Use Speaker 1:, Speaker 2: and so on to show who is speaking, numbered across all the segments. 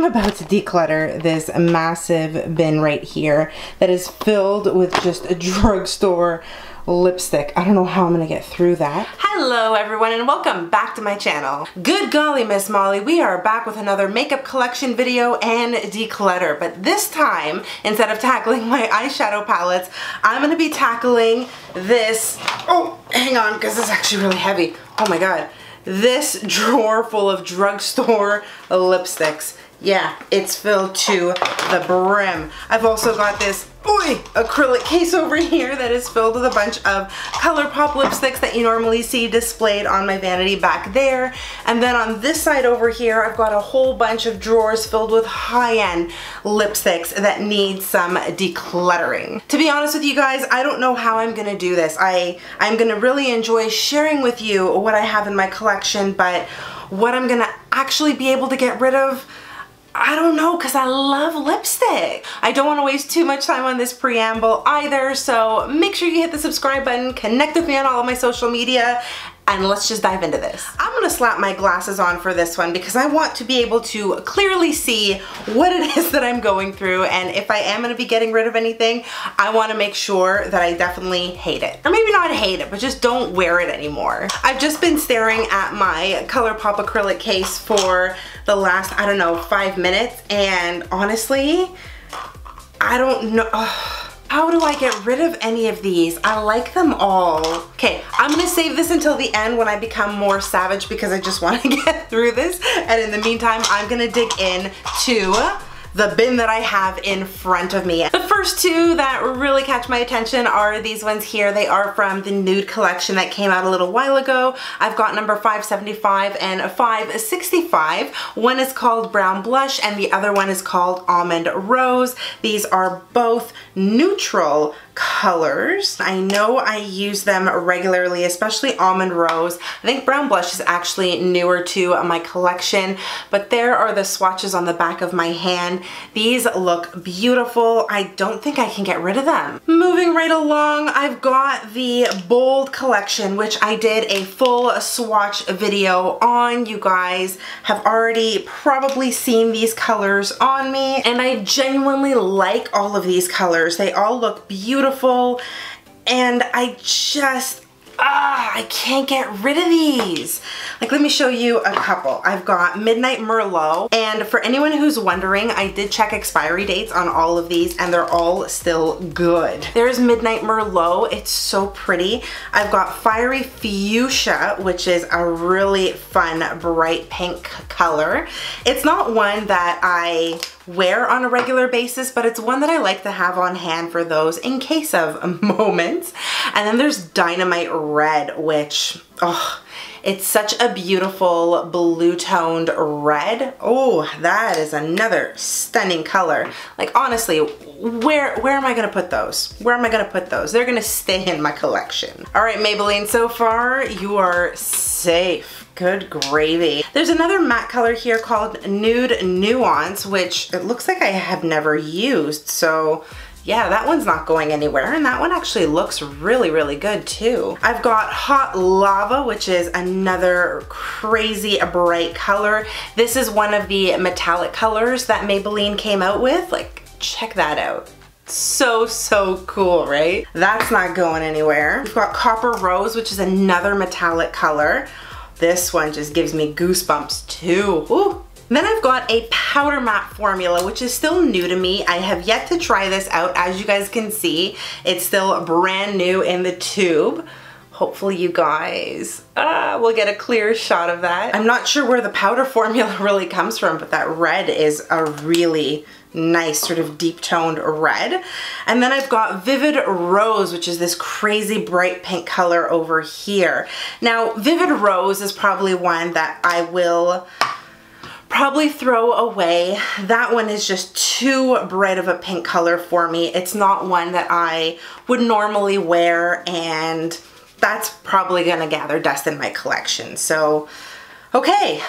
Speaker 1: about to declutter this massive bin right here that is filled with just a drugstore lipstick. I don't know how I'm gonna get through that. Hello everyone and welcome back to my channel. Good golly, Miss Molly, we are back with another makeup collection video and declutter, but this time, instead of tackling my eyeshadow palettes, I'm gonna be tackling this, oh, hang on, because this is actually really heavy. Oh my god. This drawer full of drugstore lipsticks. Yeah, it's filled to the brim. I've also got this acrylic case over here that is filled with a bunch of ColourPop lipsticks that you normally see displayed on my vanity back there. And then on this side over here, I've got a whole bunch of drawers filled with high-end lipsticks that need some decluttering. To be honest with you guys, I don't know how I'm gonna do this. I'm gonna really enjoy sharing with you what I have in my collection, but what I'm gonna actually be able to get rid of, I don't know, because I love lipstick. I don't want to waste too much time on this preamble either, so make sure you hit the subscribe button, connect with me on all of my social media, and let's just dive into this. I'm gonna slap my glasses on for this one because I want to be able to clearly see what it is that I'm going through, and if I am gonna be getting rid of anything, I wanna make sure that I definitely hate it. Or maybe not hate it, but just don't wear it anymore. I've just been staring at my ColourPop acrylic case for the last, I don't know, 5 minutes, and honestly, I don't know. How do I get rid of any of these? I like them all. Okay, I'm gonna save this until the end when I become more savage because I just wanna get through this. And in the meantime, I'm gonna dig in to the bin that I have in front of me. The first two that really catch my attention are these ones here. They are from the Nude collection that came out a little while ago. I've got number 575 and 565. One is called Brown Blush and the other one is called Almond Rose. These are both neutral colors. I know I use them regularly, especially Almond Rose. I think Brown Blush is actually newer to my collection, but there are the swatches on the back of my hand. These look beautiful. I don't think I can get rid of them. Moving right along, I've got the Bold collection, which I did a full swatch video on. You guys have already probably seen these colors on me, and I genuinely like all of these colors. They all look beautiful. And I just, I can't get rid of these. Like, let me show you a couple. I've got Midnight Merlot, and for anyone who's wondering, I did check expiry dates on all of these and they're all still good. There's Midnight Merlot, it's so pretty. I've got Fiery Fuchsia, which is a really fun bright pink color. It's not one that I wear on a regular basis, but it's one that I like to have on hand for those in case of moments. And then there's Dynamite Red, which, oh, it's such a beautiful blue toned red. Oh, that is another stunning color. Like, honestly, where am I gonna put those? Where am I gonna put those? They're gonna stay in my collection. All right, Maybelline, so far you are safe. Good gravy. There's another matte color here called Nude Nuance, which it looks like I have never used. So yeah, that one's not going anywhere, and that one actually looks really, really good too. I've got Hot Lava, which is another crazy bright color. This is one of the metallic colors that Maybelline came out with. Like, check that out. So cool, right? That's not going anywhere. We've got Copper Rose, which is another metallic color. This one just gives me goosebumps too. Ooh. Then I've got a powder matte formula, which is still new to me. I have yet to try this out. As you guys can see, it's still brand new in the tube. Hopefully you guys will get a clear shot of that. I'm not sure where the powder formula really comes from, but that red is a really nice sort of deep toned red. And then I've got Vivid Rose, which is this crazy bright pink color over here. Now, Vivid Rose is probably one that I will probably throw away. That one is just too bright of a pink color for me. It's not one that I would normally wear, and that's probably gonna gather dust in my collection. So, okay.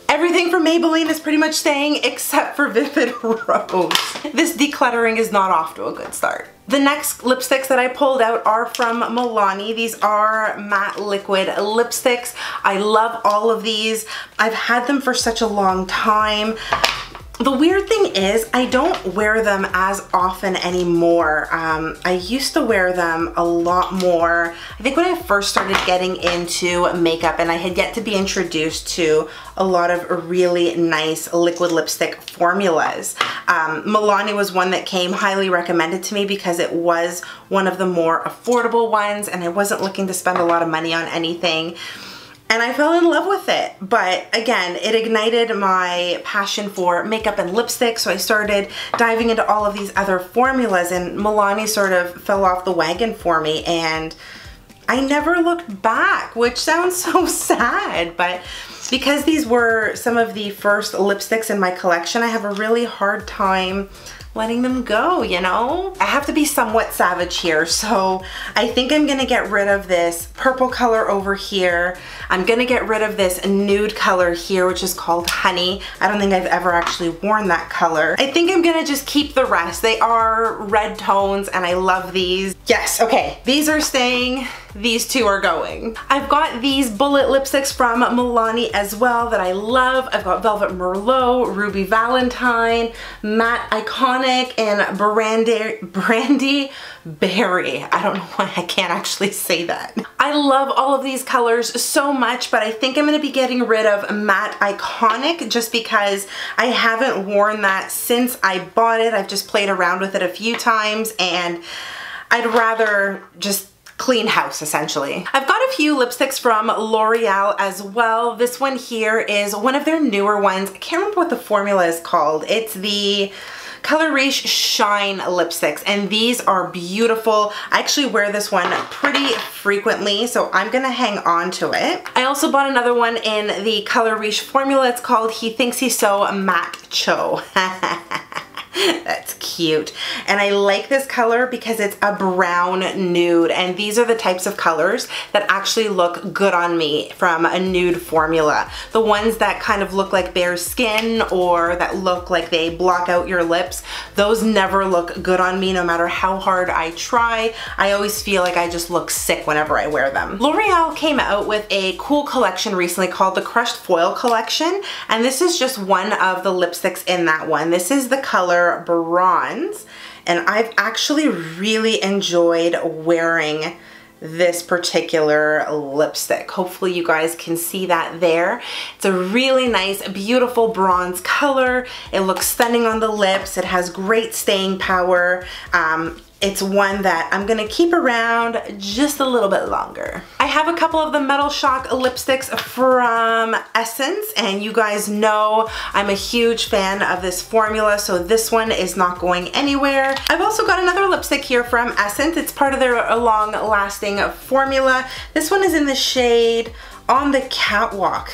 Speaker 1: Everything from Maybelline is pretty much staying except for Vivid Rose. This decluttering is not off to a good start. The next lipsticks that I pulled out are from Milani. These are matte liquid lipsticks. I love all of these. I've had them for such a long time. The weird thing is I don't wear them as often anymore. I used to wear them a lot more. I think when I first started getting into makeup and I had yet to be introduced to a lot of really nice liquid lipstick formulas. Milani was one that came highly recommended to me because it was one of the more affordable ones and I wasn't looking to spend a lot of money on anything. And I fell in love with it. But again, it ignited my passion for makeup and lipstick, so I started diving into all of these other formulas, and Milani sort of fell off the wagon for me, and I never looked back, which sounds so sad, but because these were some of the first lipsticks in my collection, I have a really hard time letting them go, you know? I have to be somewhat savage here, so I think I'm gonna get rid of this purple color over here. I'm gonna get rid of this nude color here, which is called Honey. I don't think I've ever actually worn that color. I think I'm gonna just keep the rest. They are red tones and I love these. Yes, okay, these are staying. These two are going. I've got these bullet lipsticks from Milani as well that I love. I've got Velvet Merlot, Ruby Valentine, Matte Iconic, and Brandy Berry. I don't know why I can't actually say that. I love all of these colors so much, but I think I'm gonna be getting rid of Matte Iconic just because I haven't worn that since I bought it. I've just played around with it a few times and I'd rather just clean house, essentially. I've got a few lipsticks from L'Oreal as well. This one here is one of their newer ones. I can't remember what the formula is called. It's the Color Riche Shine lipsticks, and these are beautiful. I actually wear this one pretty frequently, so I'm gonna hang on to it. I also bought another one in the Color Riche formula. It's called He Thinks He's So Macho. That's cute. And I like this color because it's a brown nude, and these are the types of colors that actually look good on me from a nude formula. The ones that kind of look like bare skin or that look like they block out your lips, those never look good on me no matter how hard I try. I always feel like I just look sick whenever I wear them. L'Oreal came out with a cool collection recently called the Crushed Foil collection, and this is just one of the lipsticks in that one. This is the color Bronze, and I've actually really enjoyed wearing this particular lipstick. Hopefully you guys can see that there. It's a really nice, beautiful bronze color. It looks stunning on the lips. It has great staying power. It's one that I'm gonna keep around just a little bit longer. I have a couple of the Metal Shock lipsticks from Essence, and you guys know I'm a huge fan of this formula, so this one is not going anywhere. I've also got another lipstick here from Essence. It's part of their long-lasting formula. This one is in the shade On the Catwalk.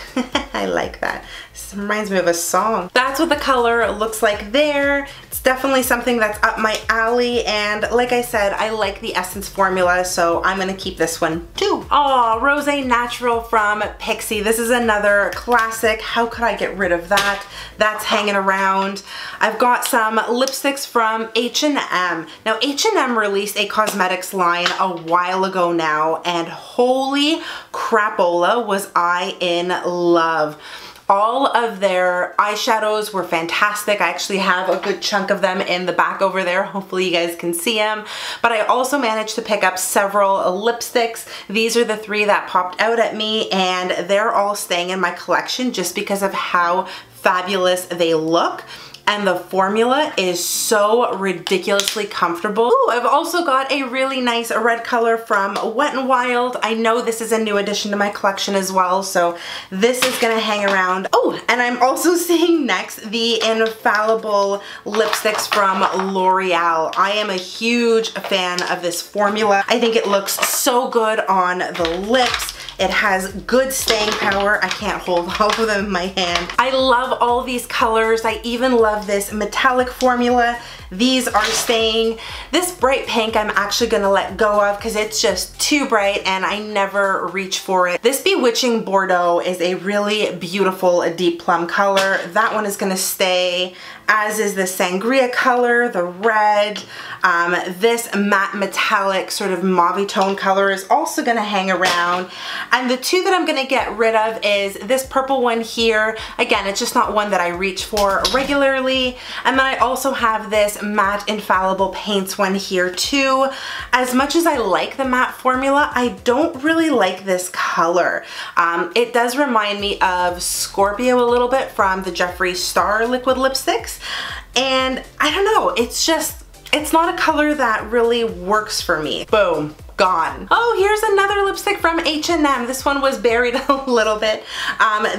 Speaker 1: I like that. This reminds me of a song. That's what the color looks like there. It's definitely something that's up my alley, and like I said, I like the Essence formula, so I'm gonna keep this one too. Oh, Rosé Natural from Pixi. This is another classic. How could I get rid of that? That's hanging around. I've got some lipsticks from H&M. Now, H&M released a cosmetics line a while ago now, and holy crapola was I in love. All of their eyeshadows were fantastic. I actually have a good chunk of them in the back over there. Hopefully you guys can see them. But I also managed to pick up several lipsticks. These are the three that popped out at me, and they're all staying in my collection just because of how fabulous they look. And the formula is so ridiculously comfortable. Ooh, I've also got a really nice red color from Wet n Wild. I know this is a new addition to my collection as well, so this is gonna hang around. Oh, and I'm also seeing next the Infallible lipsticks from L'Oreal. I am a huge fan of this formula. I think it looks so good on the lips. It has good staying power. I can't hold all of them in my hand. I love all these colors. I even love this metallic formula. These are staying. This bright pink I'm actually gonna let go of because it's just too bright and I never reach for it. This Bewitching Bordeaux is a really beautiful deep plum color. That one is gonna stay, as is the Sangria color, the red. This matte metallic sort of mauve tone color is also gonna hang around. And the two that I'm gonna get rid of is this purple one here. Again, it's just not one that I reach for regularly. And then I also have this matte Infallible paints one here too. As much as I like the matte formula, I don't really like this color. It does remind me of Scorpio a little bit from the Jeffree Star liquid lipsticks. And I don't know, it's not a color that really works for me. Boom. Gone. Oh, here's another lipstick from H&M. This one was buried a little bit.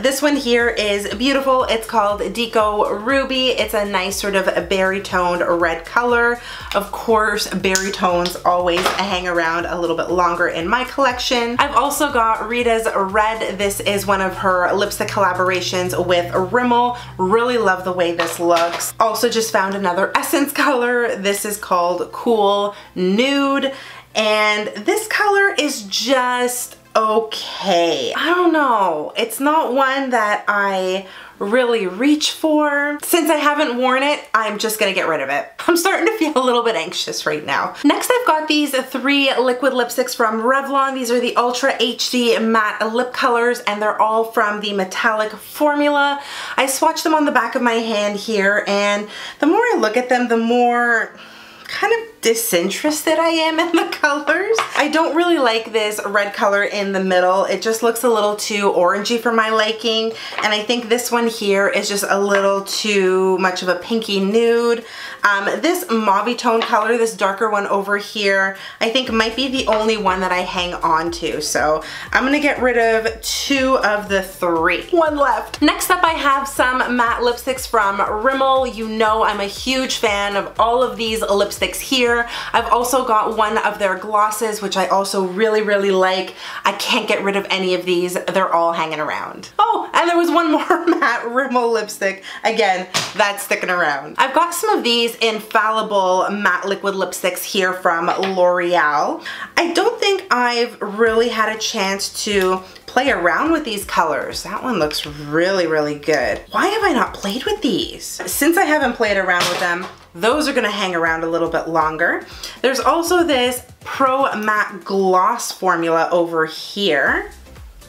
Speaker 1: This one here is beautiful. It's called Deco Ruby. It's a nice sort of a berry toned red color. Of course, berry tones always hang around a little bit longer in my collection. I've also got Rita's Red. This is one of her lipstick collaborations with Rimmel. Really love the way this looks. Also just found another Essence color. This is called Cool Nude. And this color is just okay. I don't know. It's not one that I really reach for. Since I haven't worn it, I'm just gonna get rid of it. I'm starting to feel a little bit anxious right now. Next, I've got these 3 liquid lipsticks from Revlon. These are the Ultra HD Matte Lip Colors, and they're all from the metallic formula. I swatched them on the back of my hand here, and the more I look at them, the more kind of disinterested I am in the colors. I don't really like this red color in the middle. It just looks a little too orangey for my liking, and I think this one here is just a little too much of a pinky nude. This mauve tone color, this darker one over here, I think might be the only one that I hang on to, so I'm gonna get rid of 2 of the 3. One left. Next up, I have some matte lipsticks from Rimmel. You know I'm a huge fan of all of these lipsticks here. I've also got one of their glosses, which I also really, really like. I can't get rid of any of these. They're all hanging around. Oh, and there was one more matte Rimmel lipstick. Again, that's sticking around. I've got some of these Infallible matte liquid lipsticks here from L'Oreal. I don't think I've really had a chance to play around with these colors. That one looks really, really good. Why have I not played with these? Since I haven't played around with them, those are gonna hang around a little bit longer. There's also this Pro Matte Gloss formula over here.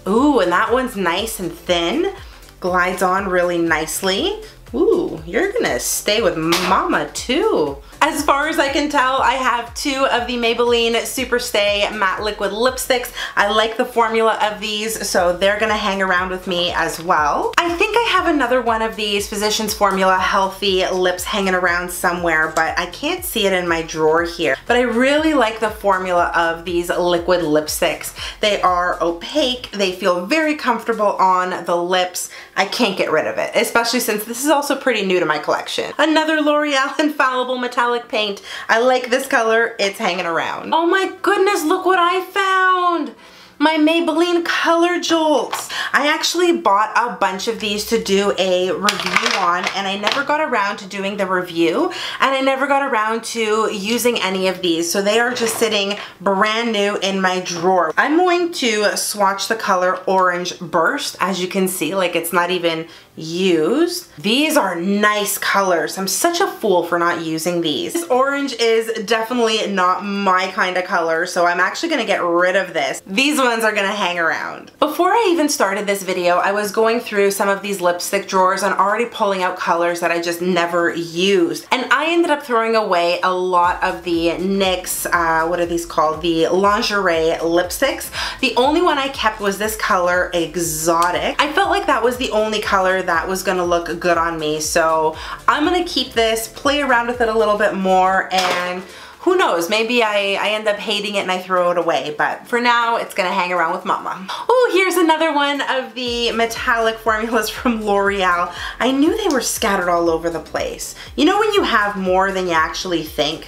Speaker 1: Ooh, and that one's nice and thin. Glides on really nicely. Ooh, you're gonna stay with mama too. As far as I can tell, I have 2 of the Maybelline Superstay Matte Liquid Lipsticks. I like the formula of these, so they're gonna hang around with me as well. I think I have another one of these Physicians Formula Healthy Lips hanging around somewhere, but I can't see it in my drawer here. But I really like the formula of these liquid lipsticks. They are opaque, they feel very comfortable on the lips. I can't get rid of it, especially since this is also pretty new to my collection. Another L'Oreal Infallible Metallic Paint. I like this color, it's hanging around. Oh my goodness, look what I found! My Maybelline Color Jolts. I actually bought a bunch of these to do a review on, and I never got around to doing the review, and I never got around to using any of these, so they are just sitting brand new in my drawer. I'm going to swatch the color Orange Burst. As you can see, like, it's not even used. These are nice colors. I'm such a fool for not using these. This orange is definitely not my kind of color, so I'm actually gonna get rid of this. These ones are gonna hang around. Before I even started this video, I was going through some of these lipstick drawers and already pulling out colors that I just never used. And I ended up throwing away a lot of the NYX, what are these called? The lingerie lipsticks. The only one I kept was this color, Exotic. I felt like that was the only color that was gonna look good on me, so I'm gonna keep this, play around with it a little bit more, and who knows, maybe I end up hating it and I throw it away, but for now it's gonna hang around with mama. Oh, here's another one of the metallic formulas from L'Oreal. I knew they were scattered all over the place. You know when you have more than you actually think?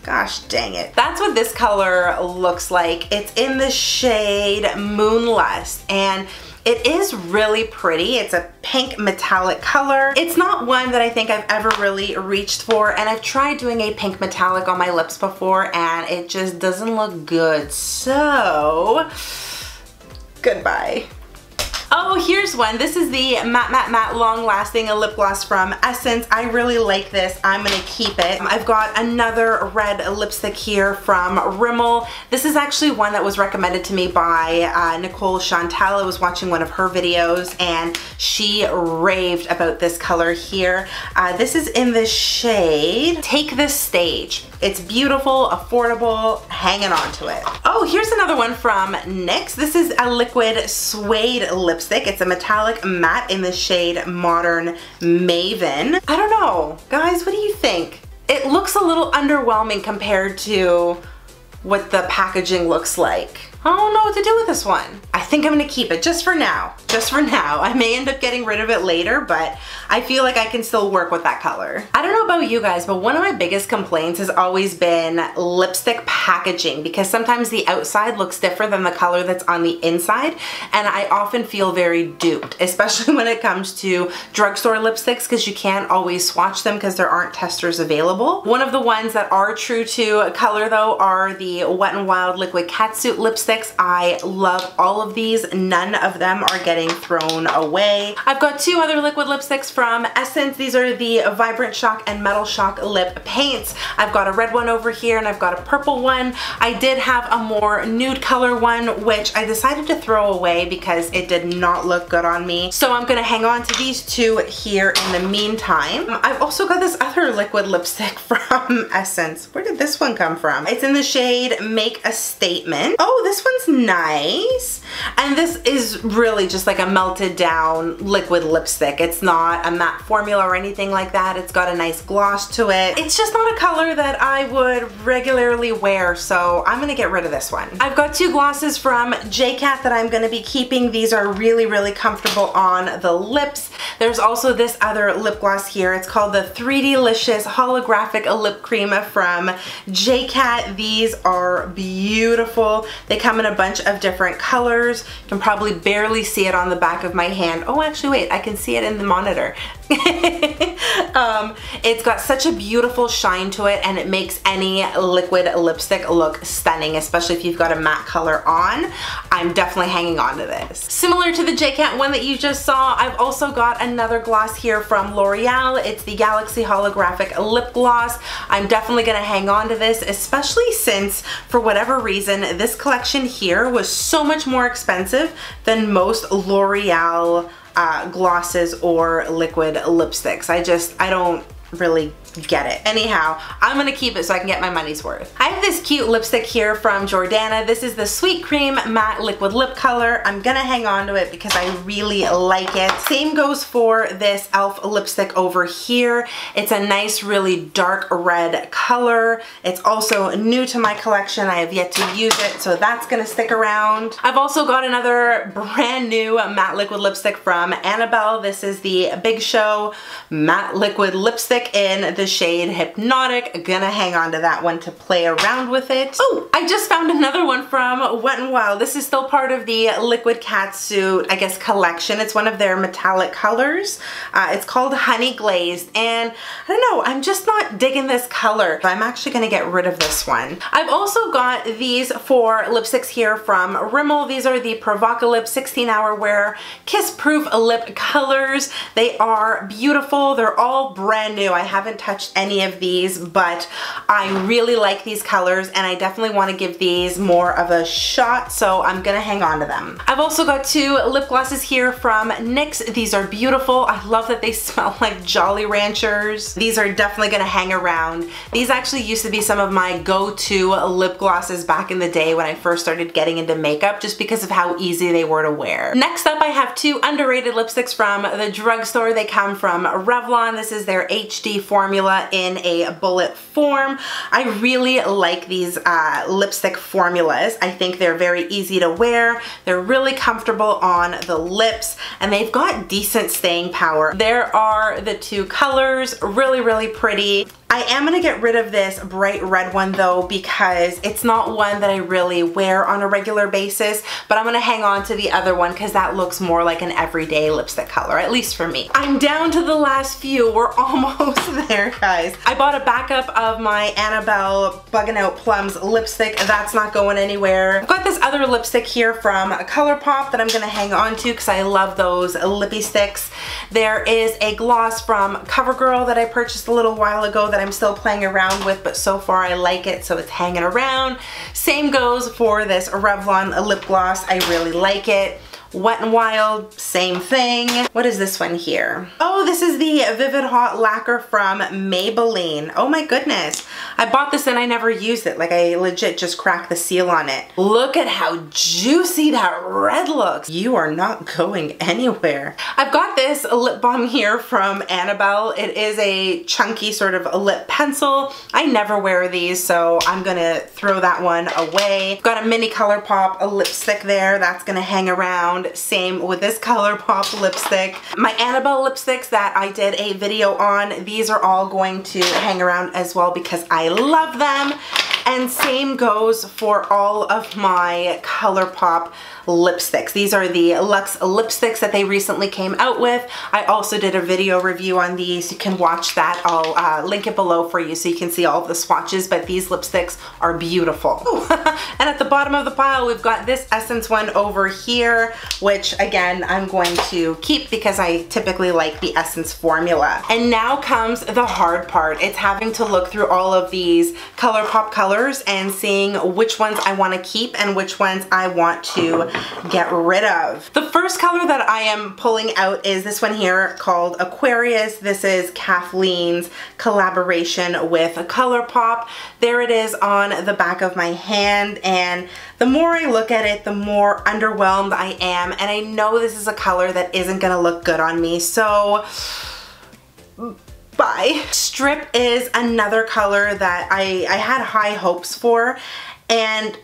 Speaker 1: Gosh dang it. That's what this color looks like. It's in the shade Moonlust, and it is really pretty. It's a pink metallic color. It's not one that I think I've ever really reached for, and I've tried doing a pink metallic on my lips before and it just doesn't look good. So, goodbye. Oh, Oh, here's one. This is the Matte Long Lasting lip gloss from Essence. I really like this. I'm gonna keep it. I've got another red lipstick here from Rimmel. This is actually one that was recommended to me by Nicole Chantal. I was watching one of her videos and she raved about this color here. This is in the shade Take This Stage. It's beautiful, affordable, hanging on to it. Oh, here's another one from NYX. This is a liquid suede lipstick. It's a metallic matte in the shade Modern Maven. I don't know. Guys, what do you think? It looks a little underwhelming compared to what the packaging looks like. I don't know what to do with this one. I think I'm gonna keep it just for now. Just for now. I may end up getting rid of it later, but I feel like I can still work with that color. I don't know about you guys, but one of my biggest complaints has always been lipstick packaging, because sometimes the outside looks different than the color that's on the inside, and I often feel very duped, especially when it comes to drugstore lipsticks, because you can't always swatch them because there aren't testers available. One of the ones that are true to color though are the Wet n Wild Liquid Catsuit lipsticks. I love all of these. None of them are getting thrown away. I've got two other liquid lipsticks from Essence. These are the Vibrant Shock and Metal Shock lip paints. I've got a red one over here and I've got a purple one. I did have a more nude color one, which I decided to throw away because it did not look good on me. So I'm gonna hang on to these two here in the meantime. I've also got this other liquid lipstick from Essence. Where did this one come from? It's in the shade Make a Statement. Oh, this one's nice. And this is really just like a melted down liquid lipstick. It's not a matte formula or anything like that. It's got a nice gloss to it. It's just not a color that I would regularly wear, so I'm gonna get rid of this one. I've got two glosses from JCat that I'm gonna be keeping. These are really, really comfortable on the lips. There's also this other lip gloss here. It's called the 3D-licious Holographic Lip Cream from JCat. These are beautiful. They come in a bunch of different colors. You can probably barely see it on the back of my hand. Oh, actually, wait, I can see it in the monitor. It's got such a beautiful shine to it, and it makes any liquid lipstick look stunning, especially if you've got a matte color on. I'm definitely hanging on to this. Similar to the JCat one that you just saw, I've also got another gloss here from L'Oreal. It's the Galaxy Holographic Lip Gloss. I'm definitely gonna hang on to this, especially since, for whatever reason, this collection here was so much more expensive than most L'Oreal glosses or liquid lipsticks. I don't really get it. Anyhow, I'm gonna keep it so I can get my money's worth. I have this cute lipstick here from Jordana. This is the Sweet Cream Matte Liquid Lip Color. I'm gonna hang on to it because I really like it. Same goes for this e.l.f. lipstick over here. It's a nice, really dark red color. It's also new to my collection. I have yet to use it, so that's gonna stick around. I've also got another brand new matte liquid lipstick from Annabelle. This is the Big Show Matte Liquid Lipstick in the shade Hypnotic. Gonna hang on to that one to play around with it. Oh, I just found another one from Wet n Wild. This is still part of the Liquid Catsuit, I guess, collection. It's one of their metallic colors. It's called Honey Glazed, and I don't know, I'm just not digging this color. I'm actually gonna get rid of this one. I've also got these four lipsticks here from Rimmel. These are the Provoca-Lip 16-Hour Wear Kiss Proof Lip Colors. They are beautiful. They're all brand new. I haven't touched any of these, but I really like these colors and I definitely want to give these more of a shot, so I'm gonna hang on to them. I've also got two lip glosses here from NYX. These are beautiful. I love that they smell like Jolly Ranchers. These are definitely gonna hang around. These actually used to be some of my go-to lip glosses back in the day when I first started getting into makeup, just because of how easy they were to wear. Next up, I have two underrated lipsticks from the drugstore. They come from Revlon. This is their HD formula in a bullet form. I really like these lipstick formulas. I think they're very easy to wear. They're really comfortable on the lips, and they've got decent staying power. There are the two colors, really, really pretty. I am gonna get rid of this bright red one though, because it's not one that I really wear on a regular basis, but I'm gonna hang on to the other one because that looks more like an everyday lipstick color, at least for me. I'm down to the last few. We're almost there, guys. I bought a backup of my Annabelle Buggin' Out Plums lipstick. That's not going anywhere. I've got this other lipstick here from ColourPop that I'm gonna hang on to because I love those lippy sticks. There is a gloss from CoverGirl that I purchased a little while ago that I'm still playing around with, but so far I like it, so it's hanging around. Same goes for this Revlon lip gloss. I really like it. Wet n Wild, same thing. What is this one here? Oh, this is the Vivid Hot Lacquer from Maybelline. Oh my goodness. I bought this and I never used it. Like, I legit just cracked the seal on it. Look at how juicy that red looks. You are not going anywhere. I've got this lip balm here from Annabelle. It is a chunky sort of a lip pencil. I never wear these, so I'm gonna throw that one away. Got a mini ColourPop lipstick there. That's gonna hang around. Same with this ColourPop lipstick. My Annabelle lipsticks that I did a video on, these are all going to hang around as well because I love them. And same goes for all of my ColourPop lipsticks. These are the Luxe lipsticks that they recently came out with. I also did a video review on these. You can watch that. I'll link it below for you so you can see all of the swatches, but these lipsticks are beautiful. And at the bottom of the pile, we've got this Essence one over here, which again, I'm going to keep because I typically like the Essence formula. And now comes the hard part. It's having to look through all of these ColourPop colors and seeing which ones I want to keep and which ones I want to get rid of. The first color that I am pulling out is this one here called Aquarius. This is Kathleen's collaboration with ColourPop. There it is on the back of my hand, and the more I look at it, the more underwhelmed I am, and I know this is a color that isn't gonna look good on me, so bye. Strip is another color that I had high hopes for, and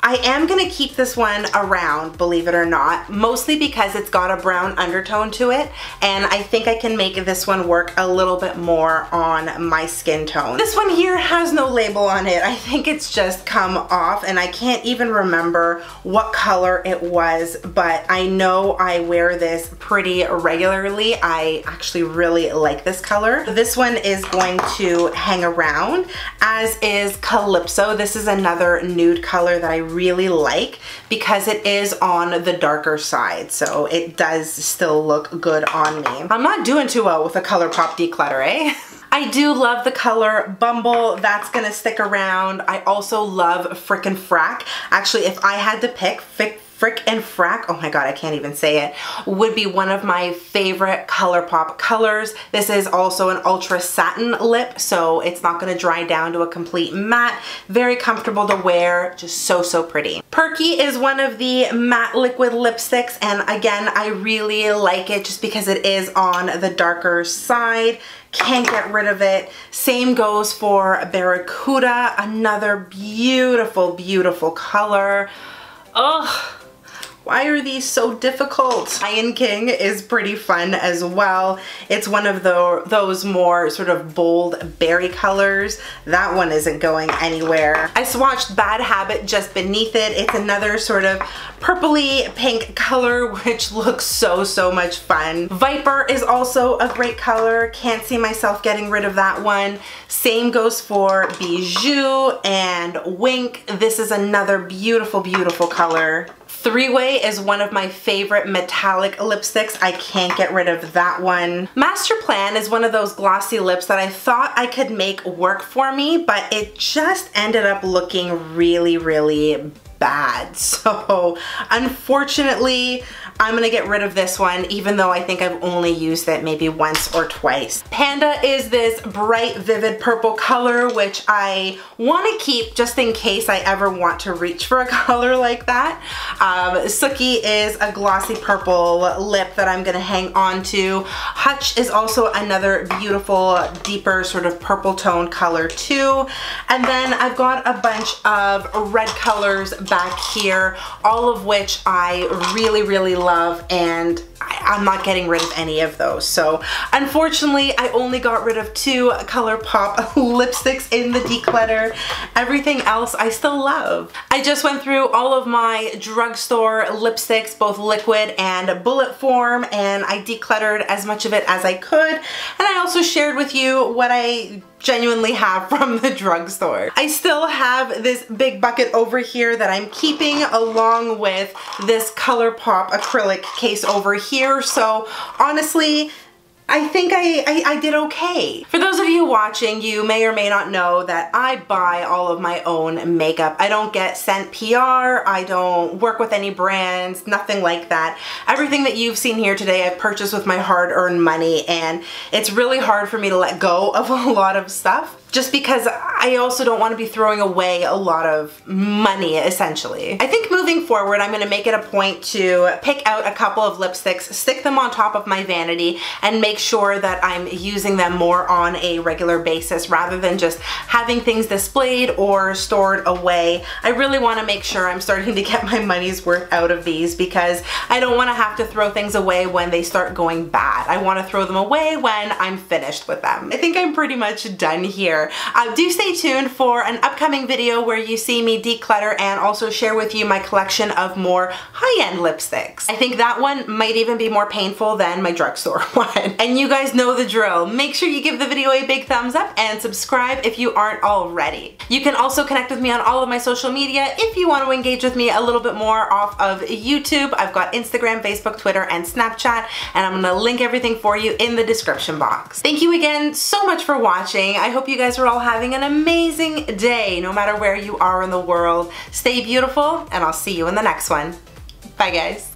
Speaker 1: I am gonna keep this one around, believe it or not, mostly because it's got a brown undertone to it, and I think I can make this one work a little bit more on my skin tone. This one here has no label on it. I think it's just come off, and I can't even remember what color it was, but I know I wear this pretty regularly. I actually really like this color. This one is going to hang around, as is Calypso. This is another nude color that I really like because it is on the darker side, so it does still look good on me. I'm not doing too well with a ColourPop Declutter, eh? I do love the color Bumble. That's gonna stick around. I also love Frickin' Frack. Actually, if I had to pick, Frick and Frack, oh my god, I can't even say it, would be one of my favorite ColourPop colors. This is also an ultra satin lip, so it's not gonna dry down to a complete matte. Very comfortable to wear, just so pretty. Perky is one of the matte liquid lipsticks, and again, I really like it just because it is on the darker side. Can't get rid of it. Same goes for Barracuda, another beautiful color. Ugh. Why are these so difficult? Lion King is pretty fun as well. It's one of those more sort of bold berry colors. That one isn't going anywhere. I swatched Bad Habit just beneath it. It's another sort of purpley pink color, which looks so much fun. Viper is also a great color. Can't see myself getting rid of that one. Same goes for Bijou and Wink. This is another beautiful color. Three Way is one of my favorite metallic lipsticks. I can't get rid of that one. Master Plan is one of those glossy lips that I thought I could make work for me, but it just ended up looking really bad. So unfortunately, I'm gonna get rid of this one, even though I think I've only used it maybe once or twice. Panda is this bright, vivid purple color, which I want to keep just in case I ever want to reach for a color like that. Sookie is a glossy purple lip that I'm gonna hang on to. Hutch is also another beautiful, deeper sort of purple tone color too. And then I've got a bunch of red colors back here, all of which I really love, and I'm not getting rid of any of those. So unfortunately, I only got rid of 2 ColourPop lipsticks in the declutter. Everything else I still love. I just went through all of my drugstore lipsticks, both liquid and bullet form, and I decluttered as much of it as I could. And I also shared with you what I genuinely have from the drugstore. I still have this big bucket over here that I'm keeping, along with this ColourPop acrylic case over here. So honestly, I think I did okay. For those of you watching, you may or may not know that I buy all of my own makeup. I don't get sent PR, I don't work with any brands, nothing like that. Everything that you've seen here today I've purchased with my hard-earned money, and it's really hard for me to let go of a lot of stuff, just because I also don't want to be throwing away a lot of money, essentially. I think moving forward, I'm gonna make it a point to pick out a couple of lipsticks, stick them on top of my vanity, and make sure that I'm using them more on a regular basis rather than just having things displayed or stored away. I really want to make sure I'm starting to get my money's worth out of these, because I don't want to have to throw things away when they start going bad. I want to throw them away when I'm finished with them. I think I'm pretty much done here. Do stay tuned for an upcoming video where you see me declutter and also share with you my collection of more high-end lipsticks. I think that one might even be more painful than my drugstore one. And you guys know the drill. Make sure you give the video a big thumbs up and subscribe if you aren't already. You can also connect with me on all of my social media if you want to engage with me a little bit more off of YouTube. I've got Instagram, Facebook, Twitter, and Snapchat, and I'm gonna link everything for you in the description box. Thank you again so much for watching. I hope you guys are all having an amazing day, no matter where you are in the world. Stay beautiful, and I'll see you in the next one. Bye, guys.